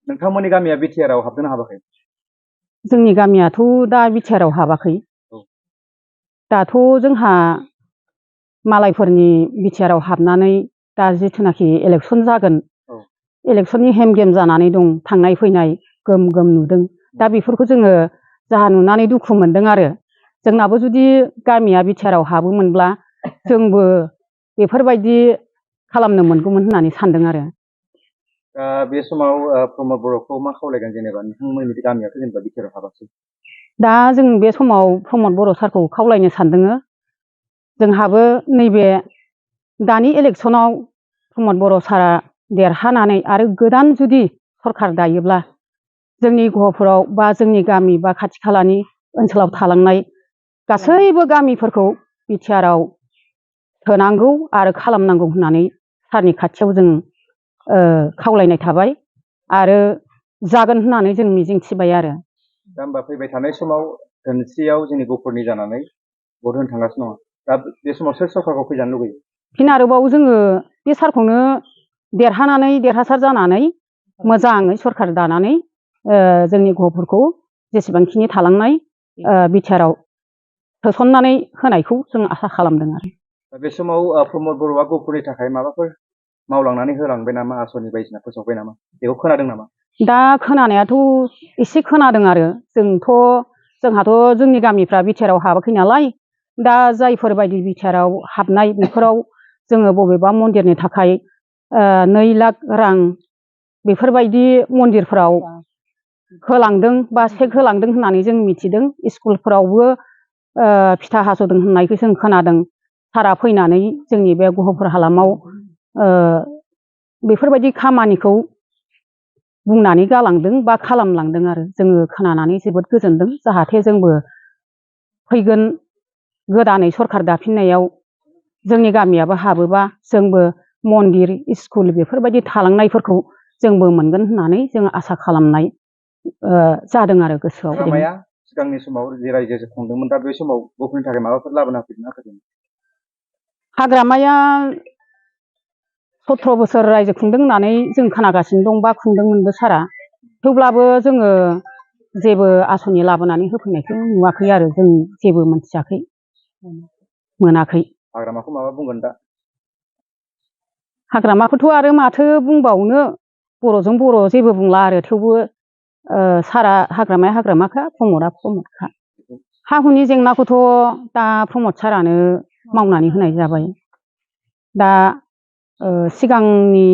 नोंथांमोननि गामिया बिटिआरआव हाबदोंना हाबाखै? जोंनि गामियाथ' दा बिटिआरआव हाबाखै। दाथ' जोंहा मालायफोरनि बिटिआरआव हाबनानै दा जिथुनाखि इलेक्सन जागोन, इलेक्सननि हेम गेम जानानै दं, थांनाय फैनाय गोम गोम नुदों। दा बेफोरखौ जोङो जाहा नुनानै दुखु मोनदों आरो। जोंनाबो जुदि गामिया बिटिआरआव हाबोमोनब्ला जोंबो बेफोरबायदि खालामनो मोनगौमोन होननानै सानदों आरो। बे समाव प्रमद बर'खौ मा खावलायगोन जेनेबा नोंथांमोननि गामियाथ' जेनेबा बिटिआरआव हाबासै? दा जों बे समाव प्रमद बर' सारखौ खावलायनो सानदों, जोंहाबो नैबे दानि इलेक्सनाव प्रमद बर' सारा देरहानानै आरो गोदान जुदि सरखार दायोब्ला जोंनि गहपुराव बा जोंनि गामि बा खाथि खालानि ओनसोलाव थालांनाय गासैबो गामिफोरखौ बिटिआरआव सोनांगौ आरो खालामनांगौ होननानै सारनि खाथियाव जों खावलायनाय थाबाय आरो जागोन होननानै जों मिजिंथिबाय आरो। दा होमबा फैबाय थानाय समाव धोनस्रियाव जोंनि गहपुरनि जानानै भट होनो थांगासिनो दङ। दा बे समाव सोर सरकारखौ फैजानो लुगैयो? फिन आरोबाव जोङो बे सारखौनो देरहानानै देरहासार जानानै मोजाङै सरखार दानानै जोंनि गहपुरखौ जेसेबांखिनि थालांनाय बिटिआरआव सोसननानै होनायखौ जों आसा खालामदों आरो। बे समाव प्रमद बर'आ गहपुरनि थाखाय माबाफोर मावलांनानै होलांबाय नामा, आसनि बायदिसिना फोसावबाय नामा, बेखौ खोनादों नामा? दा खोनानायाथ' एसे खोनादों आरो। जोंहाथ' जोंनि गामिफ्रा बिटिआरआव हाबाखै नालाय, दा जायफोरबायदि बिटिआरआव हाबनाय बेफोराव जोङो बबेबा मन्दिरनि थाखाय 2 लाख रां बेफोरबायदि मन्दिरफ्राव होलांदों बा चेक होलांदों होननानै जों मिथिदों। स्कुलफोरावबो फिथा हास'दों होननायखौ जों खोनादों। सारा फैनानै जोंनि बे गहपुर हालामाव बेफोरबायदि खामानिखौ बुंनानै गालांदों बा खालामलांदों आरो। जोङो खोनानानै जोबोद गोजोनदों। जाहाथे जोंबो फैगोन गोदानै सरखार दाफिननायाव जोंनि गामियाबो हाबोबा जोंबो मन्दिर, स्कुल बेफोरबायदि थालांनायफोरखौ जोंबो मोनगोन होननानै जों आसा खालामनाय जादों आरो गोसोआव। हाग्रामाया सिगांनि समाव जे रायजो खुंदोंमोन, दा बे समाव गहपुरनि थाखाय माबाफोर लाबोना होफैदोंना होफैयाखै? हाग्रामाया 17 बोसोर रायजो खुंदों होननानै जों खोनागासिनो दं बा खुंदोंमोनबो सारा। थेवब्लाबो जोङो जेबो आसनि लाबोनानै होफैनायखौ नुवाखै आरो। जों जेबो मोनथियाखै, मोनाखै। हाग्रामाखौ माबा बुंगोन दा? हाग्रामाखौथ' आरो माथो बुंबावनो, बर'जों बर' जेबो बुंला आरो। थेवबो सारा हाग्रामाया हाग्रामाखा, प्रमदआ प्रमदखा। हा हुनि जेंनाखौथ' दा प्रमद सारानो मावनानै होनाय जाबाय। दा सिगांनि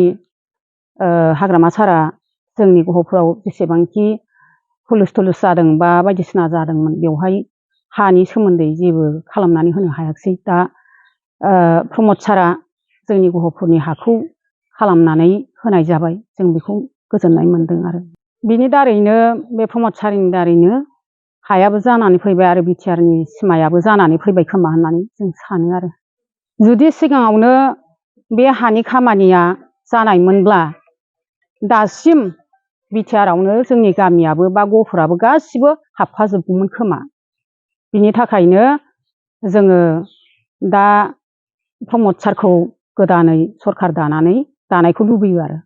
हाग्रामा सारा जोंनि गहपुराव जेसेबांखि हुलुस थुलुस जादों बा बायदिसिना जादोंमोन, बेवहाय हानि सोमोन्दै जेबो खालामनानै होनो हायाखिसै। दा प्रमद सारा जोंनि गहपुरनि हाखौ खालामनानै होनाय जाबाय। जों बेखौ गोजोननाय मोनदों आरो। बिनि दारैनो बे प्रमद सारनि दारैनो हायाबो जानानै फैबाय आरो बिटिआरनि सिमायाबो जानानै फैबाय खोमा होननानै जों सानो आरो। जुदि सिगाङावनो बे हानि खामानिया जानायमोनब्ला दासिम बिटिआरआवनो जोंनि गामियाबो बा गहपुराबो गासिबो हाबफाजोबगौमोन खोमा। बिनि थाखायनो जोङो दा प्रमद सारखौ गोदानै सरखार दानायखौ लुबैयो आरो।